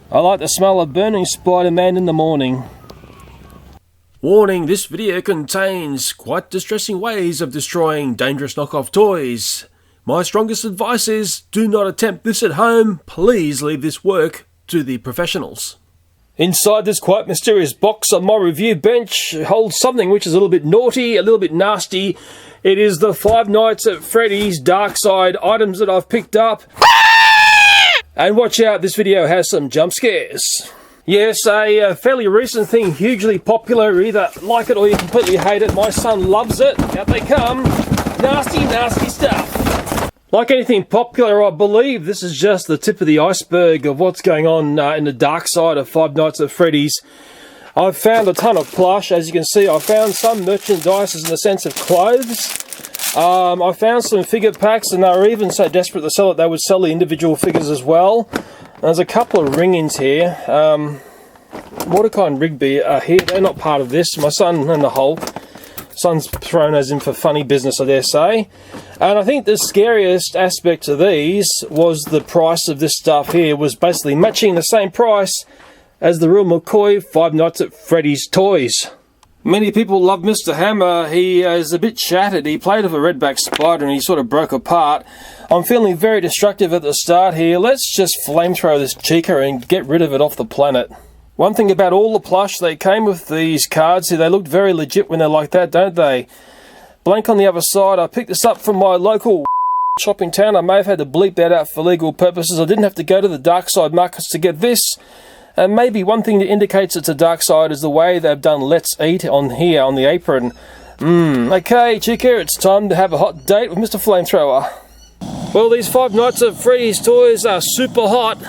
I like the smell of burning Spider-Man in the morning. Warning, this video contains quite distressing ways of destroying dangerous knockoff toys. My strongest advice is, do not attempt this at home. Please leave this work to the professionals. Inside this quite mysterious box on my review bench holds something which is a little bit naughty, a little bit nasty. It is the Five Nights at Freddy's Dark Side items that I've picked up. And watch out, this video has some jump scares. Yes, a fairly recent thing, hugely popular. Either like it or you completely hate it. My son loves it. Out they come. Nasty, nasty stuff. Like anything popular, I believe this is just the tip of the iceberg of what's going on in the dark side of Five Nights at Freddy's. I've found a ton of plush. As you can see, I found some merchandise in the sense of clothes. I found some figure packs, and they were even so desperate to sell it they would sell the individual figures as well. There's a couple of ring-ins here. Mordecai and Rigby are here. They're not part of this. My son and the Hulk. Son's thrown as in for funny business, I dare say. And I think the scariest aspect to these was the price of this stuff here was basically matching the same price as the real McCoy Five Nights at Freddy's toys. Many people love Mr. Hammer. He is a bit shattered. He played with a redback spider and he sort of broke apart. I'm feeling very destructive at the start here. Let's just flamethrower this chica and get rid of it off the planet. One thing about all the plush, they came with these cards here. They look very legit when they're like that, don't they? Blank on the other side. I picked this up from my local shopping town. I may have had to bleep that out for legal purposes. I didn't have to go to the dark side markets to get this. And maybe one thing that indicates it's a dark side is the way they've done Let's Eat on here on the apron. Okay, chica, it's time to have a hot date with Mr. Flamethrower. Well, these Five Nights at Freddy's toys are super hot.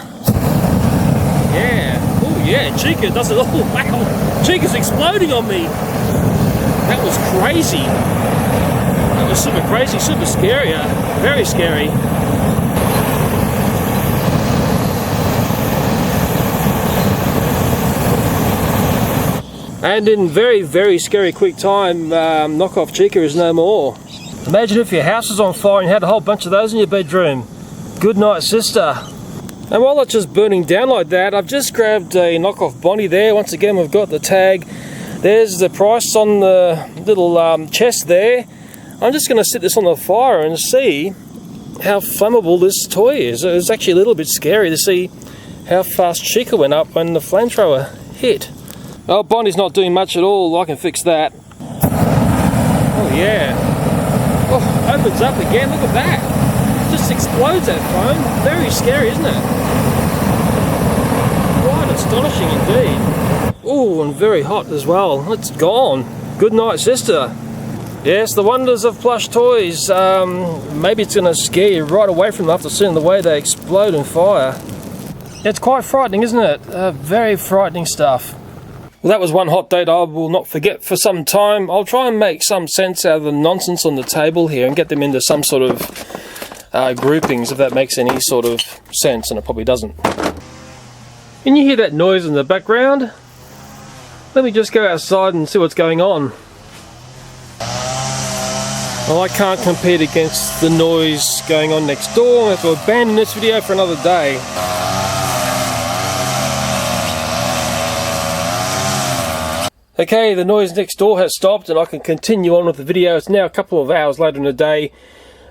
Yeah. Oh, yeah, Chica does it. Oh, wow. Chica's exploding on me. That was crazy. That was super crazy, super scary. Very scary. And in very, very scary quick time, knockoff Chica is no more. Imagine if your house was on fire and you had a whole bunch of those in your bedroom. Good night, sister. And while it's just burning down like that, I've just grabbed a knockoff Bonnie there. Once again, we've got the tag. There's the price on the little chest there. I'm just going to set this on the fire and see how flammable this toy is. It was actually a little bit scary to see how fast Chica went up when the flamethrower hit. Oh, Bonnie's not doing much at all. I can fix that. Oh, yeah. Oh, opens up again. Look at that. It just explodes that foam. Very scary, isn't it? Quite astonishing indeed. Oh, and very hot as well. It's gone. Good night, sister. Yes, the wonders of plush toys. Maybe it's going to scare you right away from them after seeing the way they explode and fire. It's quite frightening, isn't it? Very frightening stuff. Well, that was one hot date I will not forget for some time. I'll try and make some sense out of the nonsense on the table here and get them into some sort of groupings, if that makes any sort of sense, and it probably doesn't. Can you hear that noise in the background? Let me just go outside and see what's going on. Well, I can't compete against the noise going on next door. I have to abandon this video for another day. Okay, the noise next door has stopped and I can continue on with the video. It's now a couple of hours later in the day.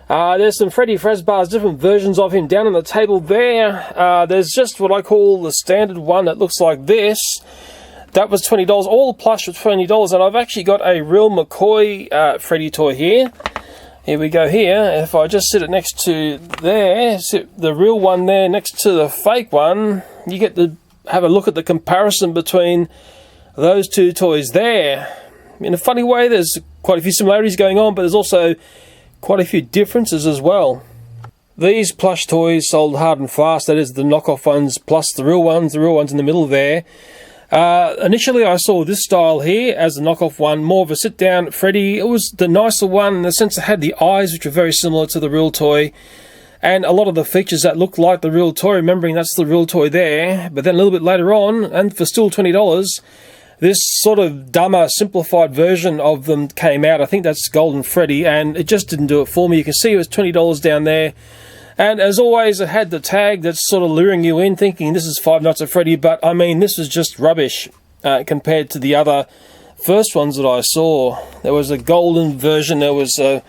There's some Freddy Fazbear's different versions of him down on the table there. There's just what I call the standard one that looks like this. That was $20. All the plush was $20, and I've actually got a real McCoy Freddy toy here. Here we go here. If I just sit it next to there, sit the real one there next to the fake one, you get to have a look at the comparison between those two toys there. In a funny way, there's quite a few similarities going on, but there's also quite a few differences as well. These plush toys sold hard and fast. That is the knockoff ones plus the real ones in the middle there. Initially I saw this style here as the knockoff one, more of a sit down Freddy. It was the nicer one in the sense it had the eyes, which were very similar to the real toy, and a lot of the features that looked like the real toy, remembering that's the real toy there. But then a little bit later on, and for still $20, this sort of dumber, simplified version of them came out. I think that's Golden Freddy, and it just didn't do it for me. You can see it was $20 down there. And as always, it had the tag that's sort of luring you in, thinking this is Five Nights at Freddy, but I mean, this was just rubbish compared to the other first ones that I saw. There was a golden version, there was a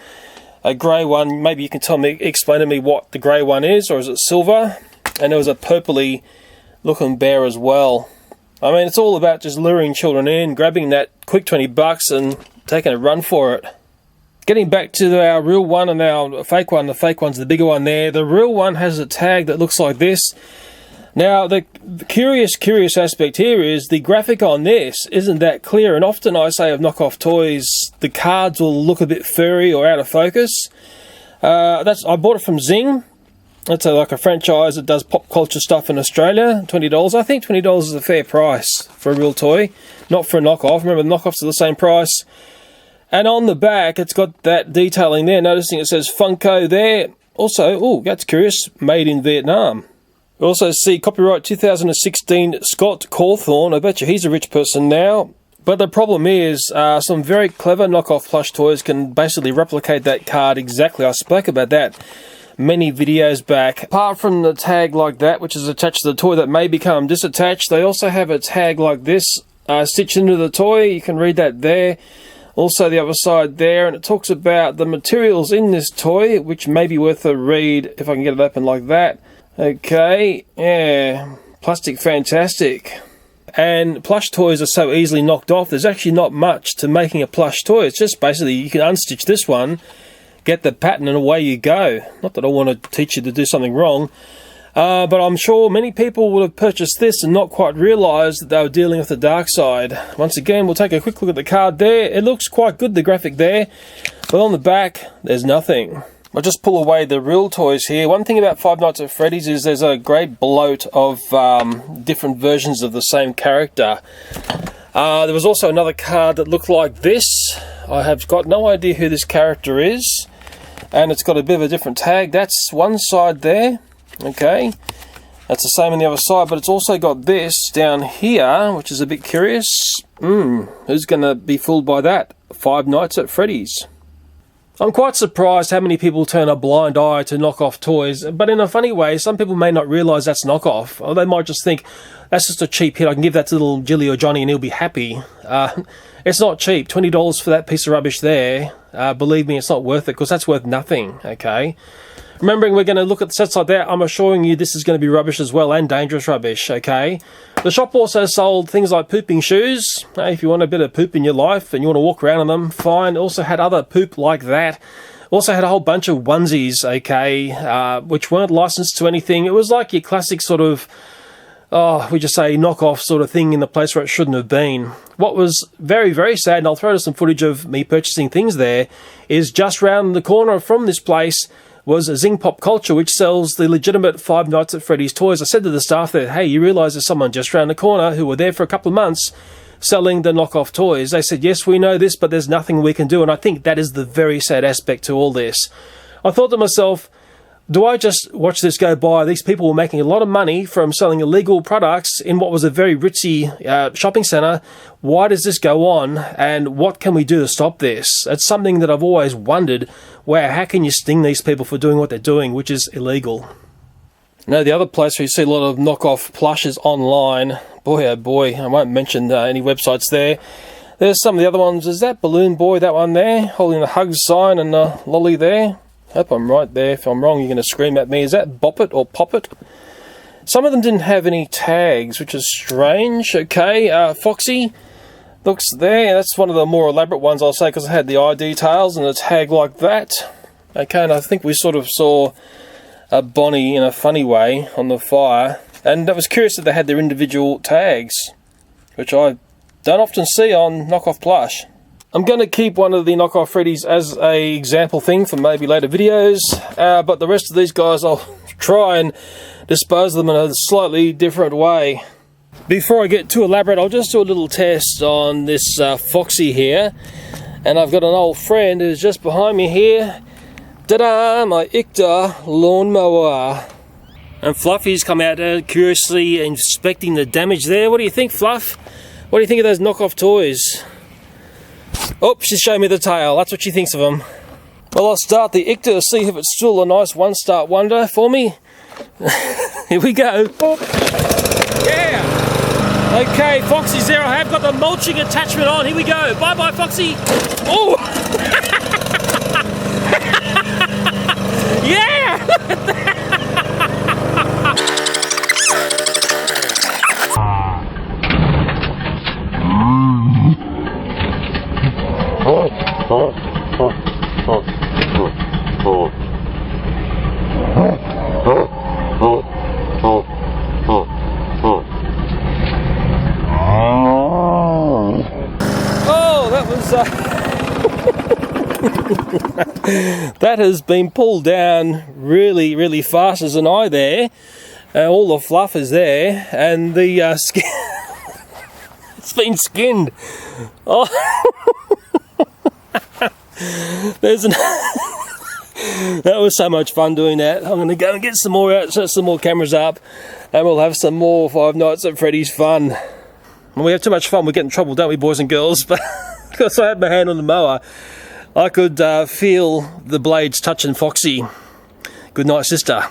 grey one. Maybe you can explain to me what the grey one is, or is it silver? And there was a purpley looking bear as well. I mean, it's all about just luring children in, grabbing that quick $20 and taking a run for it. Getting back to our real one and our fake one, the fake one's the bigger one there. The real one has a tag that looks like this. Now, the curious aspect here is the graphic on this isn't that clear, and often I say of knockoff toys, the cards will look a bit furry or out of focus. I bought it from Zing. It's like a franchise that does pop culture stuff in Australia. $20. I think $20 is a fair price for a real toy, not for a knockoff. Remember, the knockoffs are the same price. And on the back, it's got that detailing there. Noticing it says Funko there. Also, oh, that's curious, made in Vietnam. We also see copyright 2016 Scott Cawthorne. I bet you he's a rich person now. But the problem is, some very clever knockoff plush toys can basically replicate that card exactly. I spoke about that many videos back. Apart from the tag like that, which is attached to the toy that may become disattached, they also have a tag like this stitched into the toy. You can read that there. Also the other side there, and it talks about the materials in this toy, which may be worth a read if I can get it open like that. Okay, yeah, plastic fantastic. And plush toys are so easily knocked off, there's actually not much to making a plush toy. It's just basically you can unstitch this one, get the pattern, and away you go. Not that I want to teach you to do something wrong, but I'm sure many people would have purchased this and not quite realised that they were dealing with the dark side. Once again, we'll take a quick look at the card there. It looks quite good, the graphic there, but on the back, there's nothing. I'll just pull away the real toys here. One thing about Five Nights at Freddy's is there's a great bloat of different versions of the same character. There was also another card that looked like this. I have got no idea who this character is, and it's got a bit of a different tag. That's one side there. Okay, that's the same on the other side, but it's also got this down here, which is a bit curious. Who's going to be fooled by that? Five Nights at Freddy's. I'm quite surprised how many people turn a blind eye to knockoff toys, but in a funny way, some people may not realise that's knockoff, or they might just think, that's just a cheap hit, I can give that to little Jilly or Johnny and he'll be happy. It's not cheap. $20 for that piece of rubbish there. Believe me, it's not worth it, because that's worth nothing, okay? Remembering we're going to look at the sets like that, I'm assuring you this is going to be rubbish as well, and dangerous rubbish, okay? The shop also sold things like pooping shoes. If you want a bit of poop in your life and you want to walk around in them, fine. Also had other poop like that. Also had a whole bunch of onesies, okay, which weren't licensed to anything. It was like your classic sort of, we just say knockoff sort of thing in the place where it shouldn't have been. What was very, very sad, and I'll throw to some footage of me purchasing things there, is just round the corner from this place was Zing Pop Culture, which sells the legitimate Five Nights at Freddy's toys. I said to the staff there, hey, you realise there's someone just round the corner who were there for a couple of months selling the knockoff toys. They said, yes, we know this, but there's nothing we can do. And I think that is the very sad aspect to all this. I thought to myself, do I just watch this go by? These people were making a lot of money from selling illegal products in what was a very ritzy shopping centre. Why does this go on? And what can we do to stop this? It's something that I've always wondered. Wow, how can you sting these people for doing what they're doing, which is illegal? Now, the other place where you see a lot of knockoff plushes online, boy oh boy, I won't mention any websites there. There's some of the other ones. Is that Balloon Boy, that one there, holding the hug sign and the lolly there? Hope I'm right there. If I'm wrong, you're going to scream at me. Is that Bop It or Pop It? Some of them didn't have any tags, which is strange. Okay, Foxy looks there. That's one of the more elaborate ones, I'll say, because it had the eye details and a tag like that. Okay, and I think we sort of saw a Bonnie in a funny way on the fire. And that was curious that they had their individual tags, which I don't often see on knockoff plush. I'm going to keep one of the knockoff Freddy's as a example thing for maybe later videos, but the rest of these guys I'll try and dispose of them in a slightly different way. Before I get too elaborate, I'll just do a little test on this Foxy here, and I've got an old friend who's just behind me here. Ta-da! My Icta Lawnmower. And Fluffy's come out curiously inspecting the damage there. What do you think, Fluff? What do you think of those knockoff toys? Oh, she's showing me the tail. That's what she thinks of them. Well, I'll start the Icta to see if it's still a nice one-start wonder for me. Here we go. Yeah! Okay, Foxy's there. I have got the mulching attachment on. Here we go. Bye-bye, Foxy. Oh! Yeah! That has been pulled down really, really fast as an eye there. All the fluff is there, and the skin it's been skinned. Oh, there's an that was so much fun doing that. I'm going to go and get some more out, set some more cameras up, and we'll have some more Five Nights at Freddy's fun. When we have too much fun, we get in trouble, don't we, boys and girls? But because I had my hand on the mower, I could feel the blades touching Foxy. Good night, sister.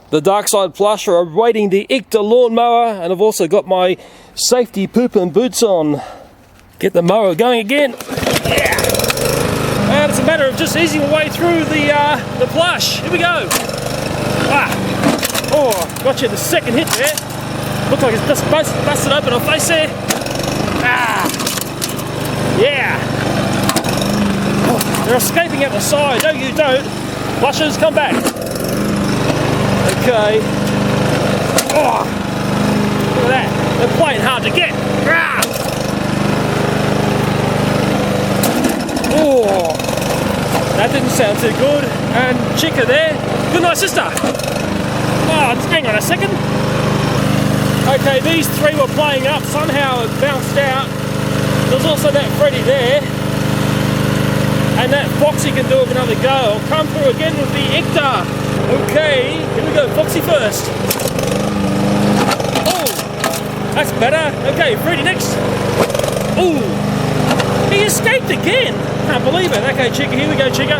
The Dark Side Plush are awaiting the Icta lawnmower, and I've also got my safety poop and boots on. Get the mower going again. Yeah. And it's a matter of just easing my way through the plush. Here we go. Ah. Oh, got you the second hit there. Looks like it's just busted open our face there. Ah. Yeah. They're escaping out the side. No, you don't. Plushes, come back. Okay. Oh, look at that. They're playing hard to get. Ah. Oh, that didn't sound too good. And Chica there. Good night, sister. Oh, just hang on a second. Okay, these three were playing up. Somehow it bounced out. There's also that Freddy there. And that Foxy can do it with another go. I'll come through again with the Icta. Okay, here we go, Foxy first. Oh, that's better. Okay, Freddy next. Oh, he escaped again. Can't believe it. Okay, Chica, here we go, Chica.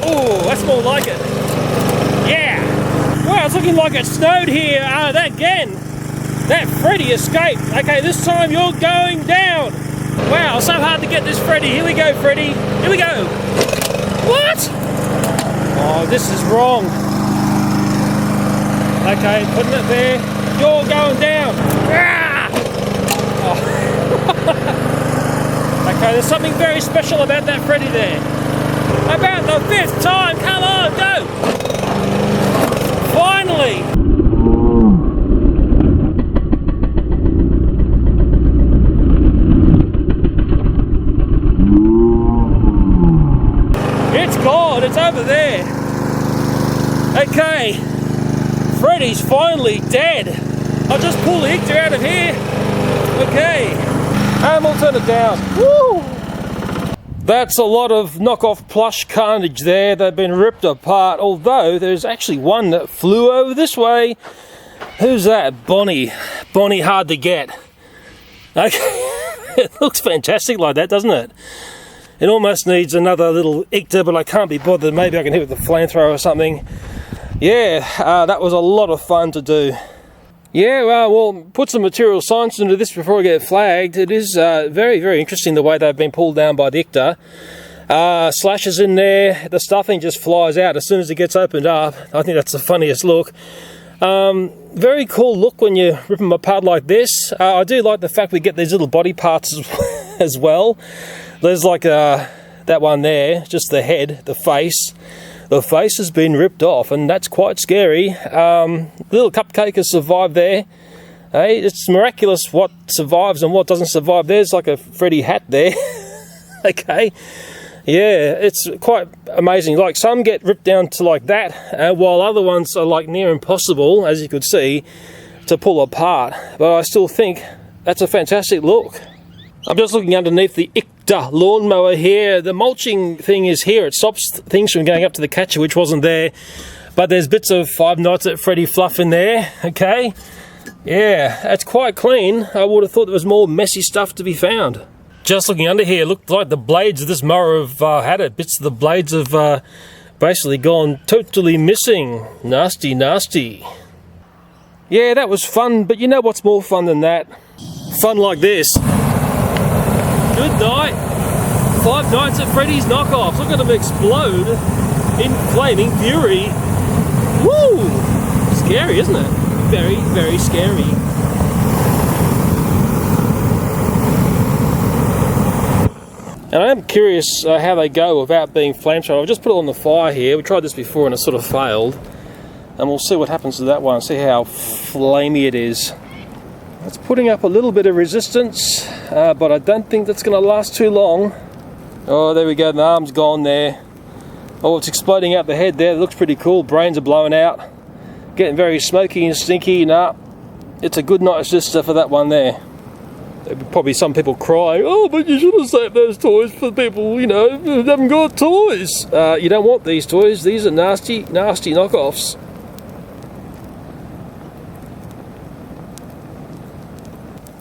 Oh, that's more like it. Yeah. Wow, it's looking like it snowed here. That again. That Freddy escaped. Okay, this time you're going down. Wow, so hard to get this Freddy. Here we go, Freddy. Here we go. What? Oh, this is wrong. Okay, putting it there. You're going down. Ah! Oh. Okay, there's something very special about that Freddy there. About the 5th time. Come on, go. Finally. It's over there. Okay, Freddy's finally dead. I'll just pull the Icta out of here. Okay, and we'll turn it down. Woo! That's a lot of knockoff plush carnage there. They've been ripped apart, although there's actually one that flew over this way. Who's that? Bonnie. Bonnie, hard to get. Okay, it looks fantastic like that, doesn't it? It almost needs another little Icta, but I can't be bothered. Maybe I can hit with the Flamethrower or something. Yeah, that was a lot of fun to do. Yeah, we'll put some material science into this before I get flagged. It is very, very interesting the way they've been pulled down by the Icta. Slashes in there, the stuffing just flies out as soon as it gets opened up. I think that's the funniest look. Very cool look when you rip them apart like this. I do like the fact we get these little body parts as well. There's like that one there, just the head, the face. The face has been ripped off, and that's quite scary. Little cupcake has survived there. Hey, it's miraculous what survives and what doesn't survive. There's like a Freddy hat there. Okay. Yeah, it's quite amazing. Like, some get ripped down to like that, while other ones are like near impossible, as you could see, to pull apart. But I still think that's a fantastic look. I'm just looking underneath the Icta lawnmower here. The mulching thing is here. It stops things from going up to the catcher, which wasn't there. But there's bits of Five Nights at Freddy fluff in there, okay? Yeah, that's quite clean. I would have thought there was more messy stuff to be found. Just looking under here, looked like the blades of this mower have had it. Bits of the blades have basically gone totally missing. Nasty, nasty. Yeah, that was fun, but you know what's more fun than that? Fun like this. Good night. Five Nights at Freddy's knockoffs. Look at them explode in flaming fury. Woo! Scary, isn't it? Very, very scary. And I am curious how they go without being flamethrower. I've just put it on the fire here. We tried this before and it sort of failed. And we'll see what happens to that one, see how flamey it is. It's putting up a little bit of resistance, but I don't think that's going to last too long. Oh, there we go, the arm's gone there. Oh, it's exploding out the head there. It looks pretty cool. Brains are blowing out. Getting very smoky and stinky. Nah, it's a good night sister for that one there. There'll be probably some people crying, oh, but you should have saved those toys for people, you know, who haven't got toys. You don't want these toys. These are nasty, nasty knockoffs.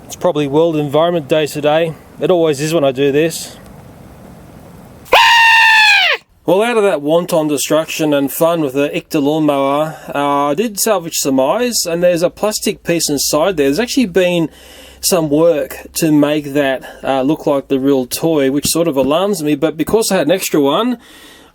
It's probably World Environment Day today. It always is when I do this. Well, out of that wanton destruction and fun with the Icta lawnmower, I did salvage some eyes, and there's a plastic piece inside there. There's actually been some work to make that look like the real toy, which sort of alarms me, but because I had an extra one,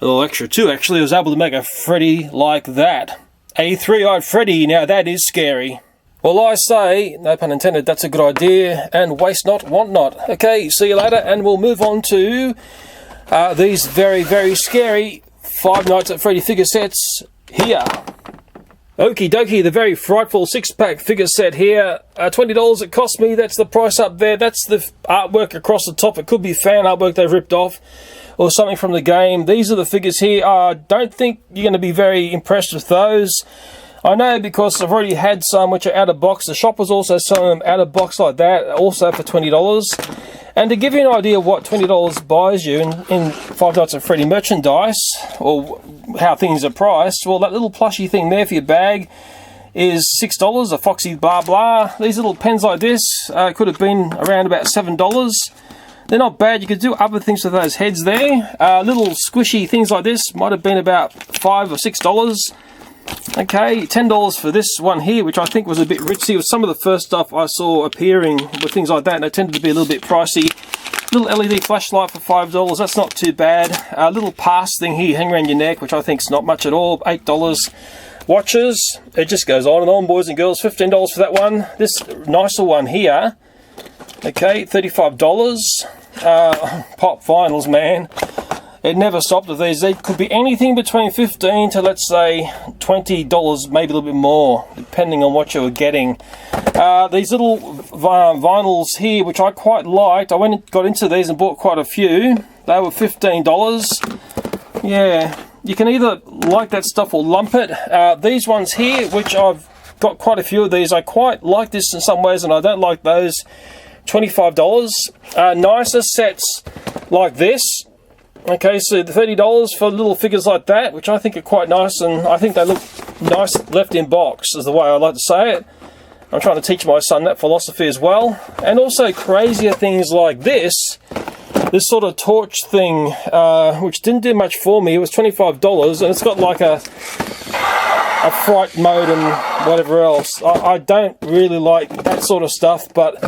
well, extra two actually, I was able to make a Freddy like that. A three-eyed Freddy, now that is scary. Well, I say, no pun intended, that's a good idea, and waste not, want not. Okay, see you later, and we'll move on to these very, very scary Five Nights at Freddy figure sets here. Okie dokie, the very frightful 6-pack figure set here. $20 it cost me, that's the price up there. That's the artwork across the top. It could be fan artwork they've ripped off or something from the game. These are the figures here. I don't think you're going to be very impressed with those. I know because I've already had some which are out of box. The shop was also selling them out of box like that, also for $20. And to give you an idea of what $20 buys you in Five Nights at Freddy merchandise, or how things are priced, well, that little plushy thing there for your bag is $6, a Foxy blah blah. These little pens like this could have been around about $7. They're not bad. You could do other things with those heads there. Little squishy things like this might have been about $5 or $6. Okay, $10 for this one here, which I think was a bit ritzy. With some of the first stuff I saw appearing with things like that, and it tended to be a little bit pricey. Little LED flashlight for $5, that's not too bad. A little pass thing here, hang around your neck, which I think is not much at all, $8. Watches, it just goes on and on, boys and girls. $15 for that one. This nicer one here, okay, $35. Pop vinyls, man. It never stopped with these. They could be anything between $15 to, let's say, $20, maybe a little bit more, depending on what you were getting. These little vinyls here, which I quite liked. I went and got into these and bought quite a few. They were $15. Yeah, you can either like that stuff or lump it. These ones here, which I've got quite a few of these, I quite like this in some ways and I don't like those. $25. Nicer sets like this. Okay, so $30 for little figures like that, which I think are quite nice, and I think they look nice left in box, is the way I like to say it. I'm trying to teach my son that philosophy as well. And also crazier things like this sort of torch thing, which didn't do much for me. It was $25, and it's got like a fright mode and whatever else. I don't really like that sort of stuff, but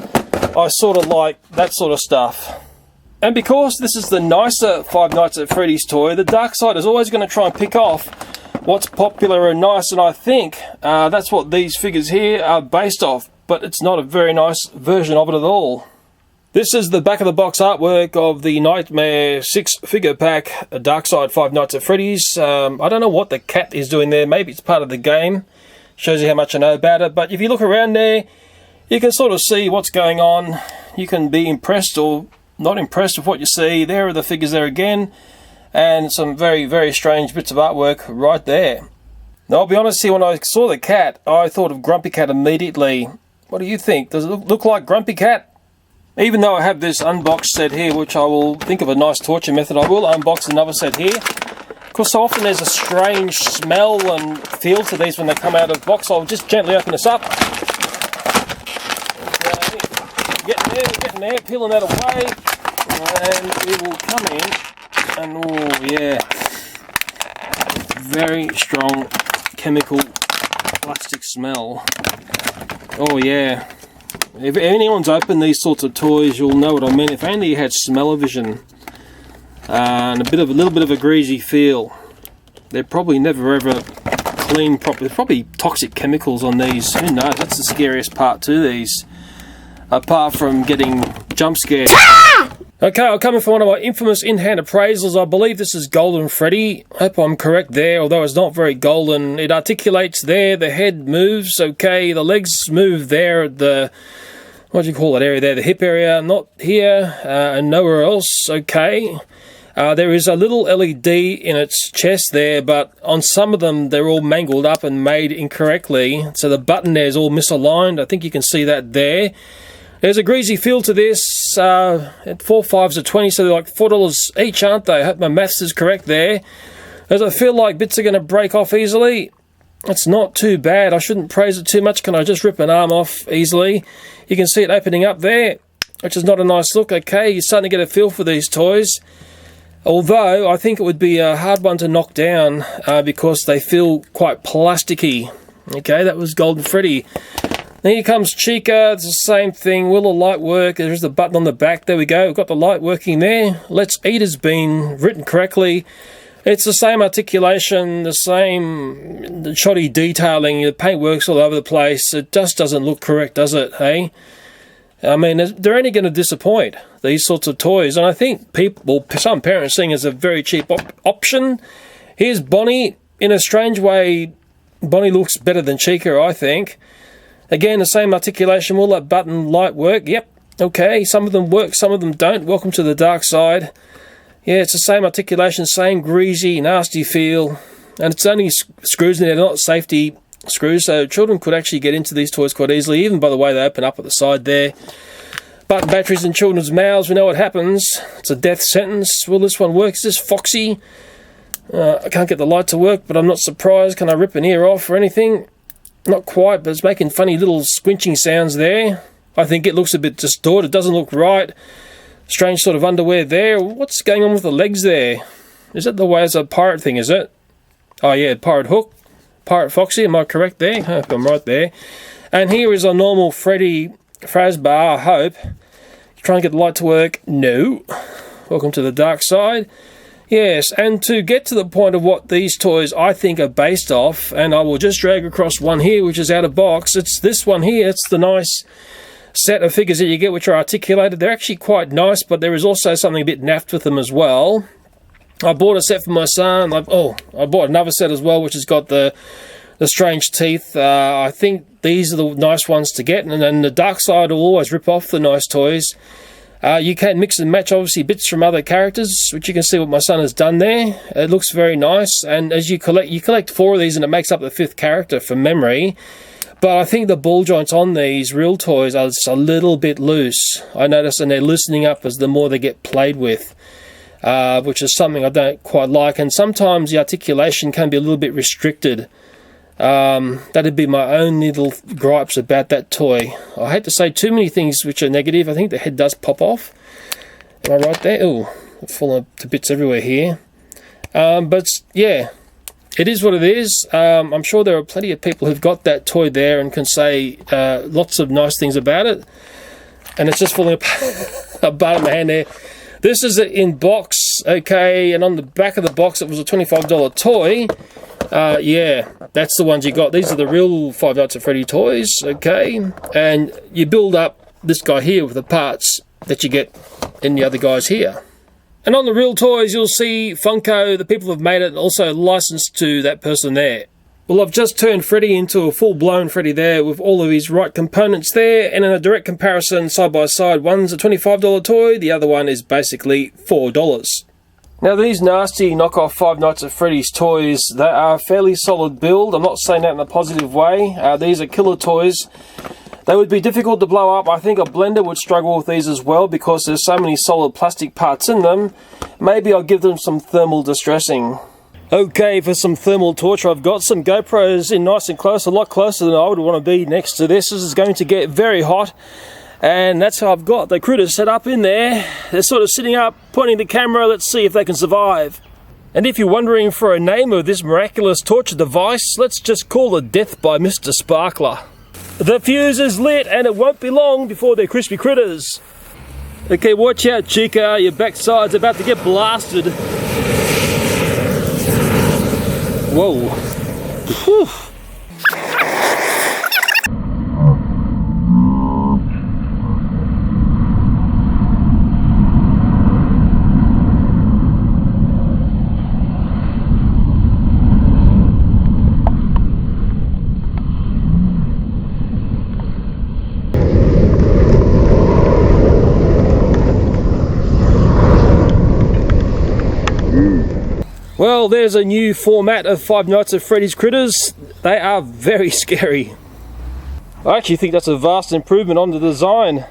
I sort of like that sort of stuff. And because this is the nicer Five Nights at Freddy's toy, the dark side is always going to try and pick off what's popular and nice, and I think that's what these figures here are based off, but it's not a very nice version of it at all. This is the back of the box artwork of the Nightmare 6 figure pack, Dark Side Five Nights at Freddy's. I don't know what the cat is doing there, maybe it's part of the game, shows you how much I know about it, but if you look around there, you can sort of see what's going on. You can be impressed or not impressed with what you see. There are the figures there again, and some very, very strange bits of artwork right there. Now, I'll be honest here, when I saw the cat, I thought of Grumpy Cat immediately. What do you think? Does it look like Grumpy Cat? Even though I have this unboxed set here, which I will think of a nice torture method, I will unbox another set here. Because so often there's a strange smell and feel to these when they come out of the box. I'll just gently open this up. in there, peeling that away, and it will come in, and oh yeah, very strong chemical plastic smell. Oh yeah, if anyone's opened these sorts of toys, you'll know what I mean. If only you had smell-o-vision and a little bit of a greasy feel. They're probably never ever cleaned properly. There's probably toxic chemicals on these. Who knows? That's the scariest part to these. Apart from getting jump scared. Okay, I'll come in for one of my infamous in-hand appraisals. I believe this is Golden Freddy. Hope I'm correct there, although it's not very golden. It articulates there, the head moves, okay, the legs move there at the, what do you call that area there, the hip area, not here, and nowhere else, okay. There is a little LED in its chest there, but on some of them they're all mangled up and made incorrectly, so the button there is all misaligned. I think you can see that there. There's a greasy feel to this. At 4 5s are 20, so they're like $4 each, aren't they? I hope my maths is correct there. Does it feel like bits are going to break off easily? It's not too bad. I shouldn't praise it too much. Can I just rip an arm off easily? You can see it opening up there, which is not a nice look. Okay, you're starting to get a feel for these toys. Although, I think it would be a hard one to knock down because they feel quite plasticky. Okay, that was Golden Freddy. Then here comes Chica. It's the same thing. Will the light work? There's the button on the back. There we go. We've got the light working there. Let's Eat has been written correctly. It's the same articulation, the same shoddy detailing. The paint works all over the place. It just doesn't look correct, does it? Hey? I mean, they're only going to disappoint, these sorts of toys. And I think some parents seeing it as a very cheap option. Here's Bonnie. In a strange way, Bonnie looks better than Chica, I think. Again, the same articulation. Will that button light work? Yep. Okay, some of them work, some of them don't. Welcome to the dark side. Yeah, it's the same articulation, same greasy, nasty feel. And it's only screws in there, not safety screws, so children could actually get into these toys quite easily, even by the way they open up at the side there. Button batteries in children's mouths, we know what happens. It's a death sentence. Will this one work? Is this Foxy? I can't get the light to work, but I'm not surprised. Can I rip an ear off or anything? Not quite, but it's making funny little squinching sounds there. I think it looks a bit distorted. It doesn't look right. Strange sort of underwear there. What's going on with the legs there? Is that the way it's a pirate thing, is it? Oh yeah, Pirate Hook. Pirate Foxy, am I correct there? I hope I'm right there. And here is a normal Freddy Fazbear, I hope. Try and get the light to work. No. Welcome to the dark side. Yes, and to get to the point of what these toys I think are based off, and I will just drag across one here which is out of box. It's this one here. It's the nice set of figures that you get which are articulated. They're actually quite nice, but there is also something a bit naffed with them as well. I bought a set for my son. I bought another set as well which has got the strange teeth. I think these are the nice ones to get, and then the dark side will always rip off the nice toys. You can mix and match, obviously, bits from other characters, which you can see what my son has done there. It looks very nice, and as you collect 4 of these, and it makes up the 5th character from memory. But I think the ball joints on these real toys are just a little bit loose. I notice, and they're loosening up as the more they get played with, which is something I don't quite like. And sometimes the articulation can be a little bit restricted. That'd be my own little gripes about that toy. I hate to say too many things which are negative. I think the head does pop off. Am I right there? Oh, it's falling to bits everywhere here. But yeah, it is what it is. I'm sure there are plenty of people who've got that toy there and can say lots of nice things about it. And it's just falling apart in my hand there. This is in box, okay, and on the back of the box it was a $25 toy. Yeah, that's the ones you got. These are the real Five Nights at Freddy toys, okay? And you build up this guy here with the parts that you get in the other guys here. And on the real toys, you'll see Funko, the people who've made it, and also licensed to that person there. Well, I've just turned Freddy into a full-blown Freddy there with all of his right components there, and in a direct comparison, side by side, one's a $25 toy, the other one is basically $4. Now, these nasty knockoff Five Nights at Freddy's toys, they are a fairly solid build. I'm not saying that in a positive way. These are killer toys. They would be difficult to blow up. I think a blender would struggle with these as well because there's so many solid plastic parts in them. Maybe I'll give them some thermal distressing. Okay, for some thermal torture, I've got some GoPros in nice and close, a lot closer than I would want to be next to this. This is going to get very hot. And that's how I've got the critters set up in there. They're sort of sitting up, pointing the camera. Let's see if they can survive. And if you're wondering for a name of this miraculous torture device, let's just call it Death by Mr. Sparkler. The fuse is lit and it won't be long before they're crispy critters. Okay, watch out, Chica. Your backside's about to get blasted. Whoa. Whew. Well, there's a new format of Five Nights at Freddy's critters. They are very scary. I actually think that's a vast improvement on the design.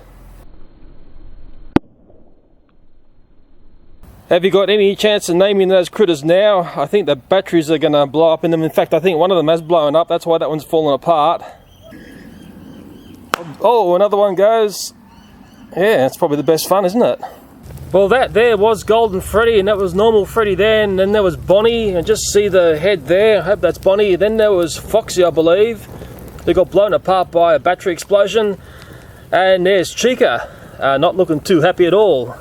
Have you got any chance of naming those critters now? I think the batteries are going to blow up in them. In fact, I think one of them has blown up. That's why that one's fallen apart. Oh, another one goes. Yeah, it's probably the best fun, isn't it? Well, that there was Golden Freddy, and that was normal Freddy there, and then there was Bonnie, and just see the head there. I hope that's Bonnie. Then there was Foxy, I believe. They got blown apart by a battery explosion. And there's Chica, not looking too happy at all.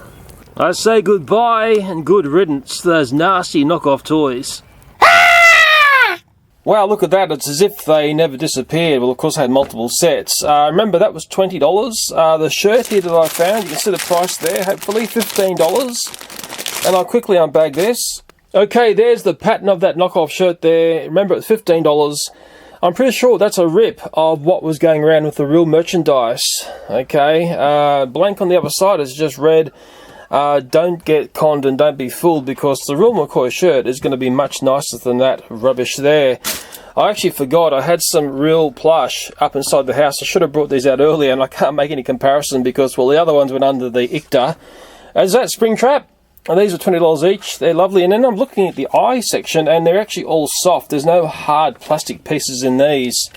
I say goodbye and good riddance to those nasty knockoff toys. Wow, look at that. It's as if they never disappeared. Well, of course, I had multiple sets. Remember, that was $20. The shirt here that I found, you can see the price there, hopefully $15. And I'll quickly unbag this. Okay, there's the pattern of that knockoff shirt there. Remember, it's $15. I'm pretty sure that's a rip of what was going around with the real merchandise. Okay, blank on the other side is just red. Don't get conned and don't be fooled, because the real McCoy shirt is going to be much nicer than that rubbish there. I actually forgot I had some real plush up inside the house. I should have brought these out earlier, and I can't make any comparison because, well, the other ones went under the ICTA. As that Springtrap, and these are $20 each. They're lovely. And then I'm looking at the eye section, and they're actually all soft. There's no hard plastic pieces in these.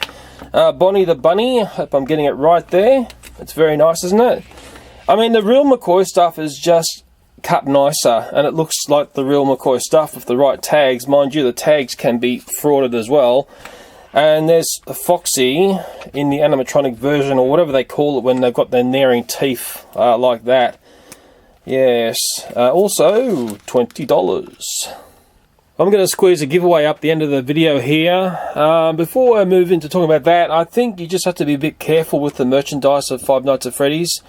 Bonnie the Bunny, hope I'm getting it right there. It's very nice, isn't it? I mean, the real McCoy stuff is just cut nicer, and it looks like the real McCoy stuff with the right tags. Mind you, the tags can be frauded as well. And there's a Foxy in the animatronic version, or whatever they call it when they've got their nearing teeth like that. Yes, also $20. I'm going to squeeze a giveaway up the end of the video here. Before I move into talking about that, I think you just have to be a bit careful with the merchandise of Five Nights at Freddy's.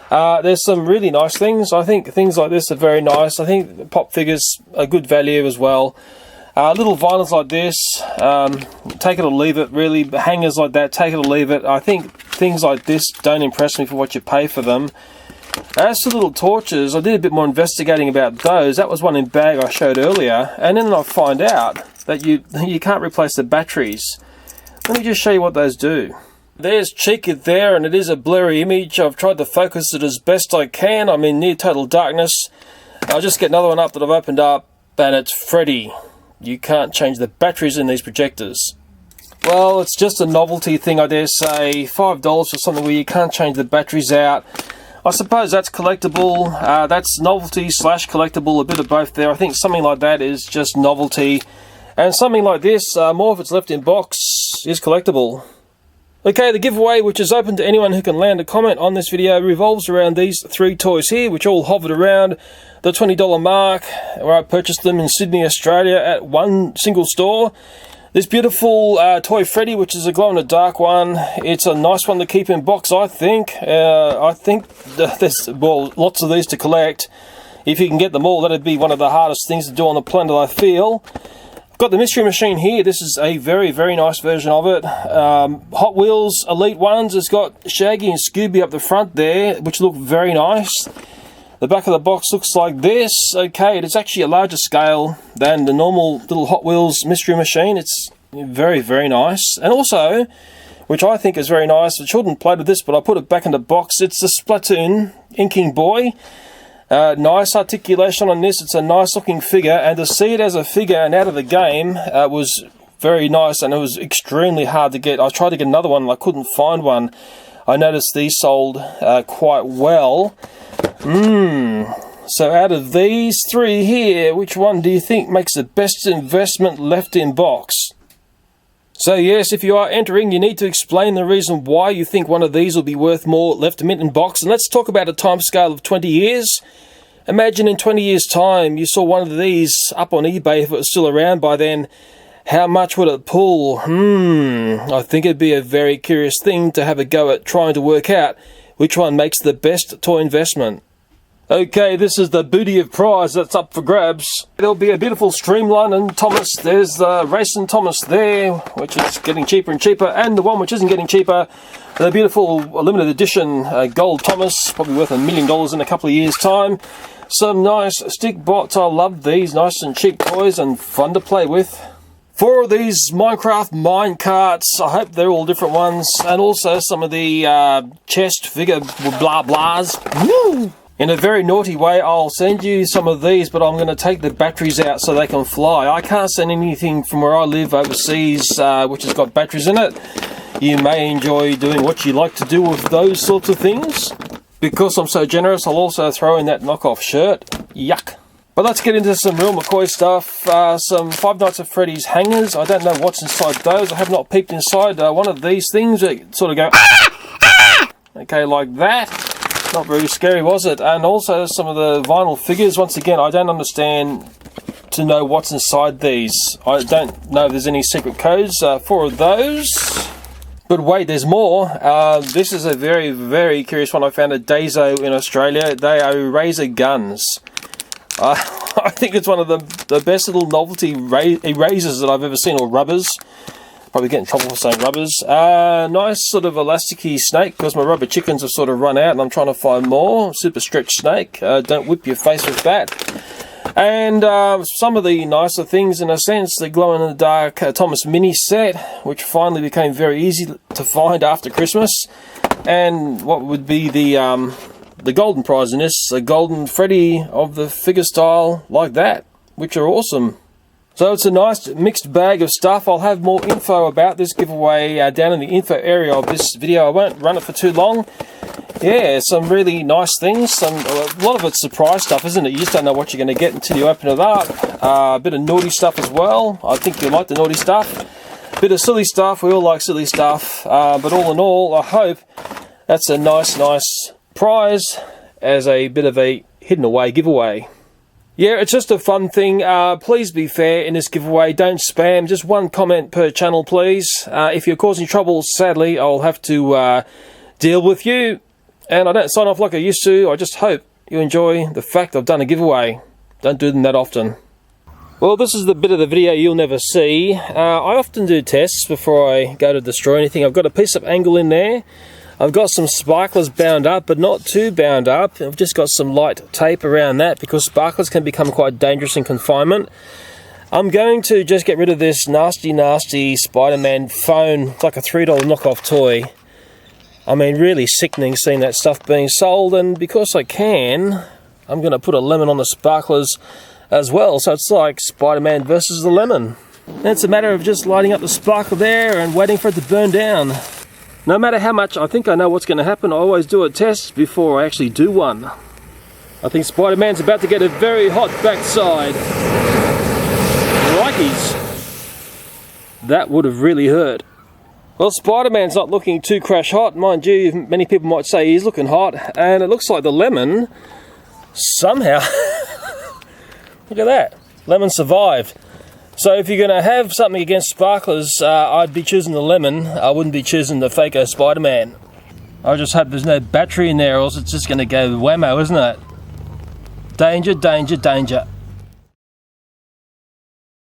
There's some really nice things. I think things like this are very nice. I think pop figures are good value as well. Little vinyls like this, take it or leave it, really. Hangers like that, take it or leave it. I think things like this don't impress me for what you pay for them. As to little torches, I did a bit more investigating about those. That was one in bag I showed earlier, and then I find out that you can't replace the batteries. Let me just show you what those do. There's Chica there, and it is a blurry image. I've tried to focus it as best I can. I'm in near total darkness. I'll just get another one up that I've opened up, and it's Freddy. You can't change the batteries in these projectors. Well, it's just a novelty thing, I dare say. $5 for something where you can't change the batteries out. I suppose that's collectible. That's novelty slash collectible, a bit of both there. I think something like that is just novelty. And something like this, more if it's left in box, is collectible. Okay, the giveaway, which is open to anyone who can land a comment on this video, revolves around these three toys here, which all hovered around the $20 mark, where I purchased them in Sydney, Australia at one single store. This beautiful toy Freddy, which is a glow-in-the-dark one. It's a nice one to keep in box, I think. I think there's, well, lots of these to collect. If you can get them all, that'd be one of the hardest things to do on the planet, I feel. Got the Mystery Machine here. This is a very, very nice version of it. Hot Wheels Elite ones. It's got Shaggy and Scooby up the front there, which look very nice. The back of the box looks like this. Okay, it is actually a larger scale than the normal little Hot Wheels Mystery Machine. It's very, very nice. And also, which I think is very nice, the children played with this, but I put it back in the box. It's the Splatoon Inking Boy. Nice articulation on this. It's a nice looking figure, and to see it as a figure and out of the game was very nice, and it was extremely hard to get. I tried to get another one and I couldn't find one. I noticed these sold quite well. So out of these three here, which one do you think makes the best investment left in box? So yes, if you are entering, you need to explain the reason why you think one of these will be worth more left mint in box. And let's talk about a time scale of 20 years. Imagine in 20 years time you saw one of these up on eBay if it was still around by then. How much would it pull? I think it'd be a very curious thing to have a go at trying to work out which one makes the best toy investment. Okay, this is the booty of prize that's up for grabs. There'll be a beautiful Streamline and Thomas. There's the Racing Thomas there, which is getting cheaper and cheaper, and the one which isn't getting cheaper, the beautiful limited edition gold Thomas, probably worth $1 million in a couple of years' time. Some nice stick bots. I love these, nice and cheap toys and fun to play with. 4 of these Minecraft mine carts. I hope they're all different ones, and also some of the chest figure blah blahs. Woo! In a very naughty way, I'll send you some of these, but I'm going to take the batteries out so they can fly. I can't send anything from where I live overseas which has got batteries in it. You may enjoy doing what you like to do with those sorts of things. Because I'm so generous, I'll also throw in that knockoff shirt. Yuck. But let's get into some real McCoy stuff. Some Five Nights at Freddy's hangers. I don't know what's inside those. I have not peeked inside one of these things that sort of go... Okay, like that. Not very scary, was it? And also some of the vinyl figures. Once again, I don't understand to know what's inside these. I don't know if there's any secret codes for those. But wait, there's more. This is a very, very curious one I found at Daiso in Australia. They are eraser guns. I think it's one of the best little novelty erasers that I've ever seen, or rubbers. Probably get in trouble for saying rubbers. Nice sort of elasticy snake, because my rubber chickens have sort of run out and I'm trying to find more. Super stretch snake. Don't whip your face with that. And some of the nicer things, in a sense, the glow-in-the-dark Thomas mini set, which finally became very easy to find after Christmas. And what would be the golden prize in this, a golden Freddy of the figure style like that, which are awesome. So it's a nice mixed bag of stuff. I'll have more info about this giveaway down in the info area of this video. I won't run it for too long. Yeah, some really nice things. A lot of it's surprise stuff, isn't it? You just don't know what you're going to get until you open it up. A bit of naughty stuff as well. I think you'll like the naughty stuff. Bit of silly stuff. We all like silly stuff. But all in all, I hope that's a nice prize as a bit of a hidden away giveaway. Yeah, it's just a fun thing. Please be fair in this giveaway. Don't spam. Just one comment per channel, please. If you're causing trouble, sadly, I'll have to deal with you. And I don't sign off like I used to. I just hope you enjoy the fact I've done a giveaway. Don't do them that often. Well, this is the bit of the video you'll never see. I often do tests before I go to destroy anything. I've got a piece of angle in there. I've got some sparklers bound up, but not too bound up. I've just got some light tape around that because sparklers can become quite dangerous in confinement. I'm going to just get rid of this nasty Spider-Man phone. It's like a $3 knockoff toy. I mean, really sickening seeing that stuff being sold, and because I can, I'm going to put a lemon on the sparklers as well. So it's like Spider-Man versus the lemon. And it's a matter of just lighting up the sparkler there and waiting for it to burn down. No matter how much I think I know what's going to happen, I always do a test before I actually do one. I think Spider-Man's about to get a very hot backside. Crikeys. That would have really hurt. Well, Spider-Man's not looking too crash hot. Mind you, many people might say he's looking hot. And it looks like the lemon, somehow... Look at that. Lemon survived. So if you're going to have something against sparklers, I'd be choosing the lemon. I wouldn't be choosing the Faker Spider-Man. I just hope there's no battery in there, or else it's just going to go whammo, isn't it? Danger, danger, danger.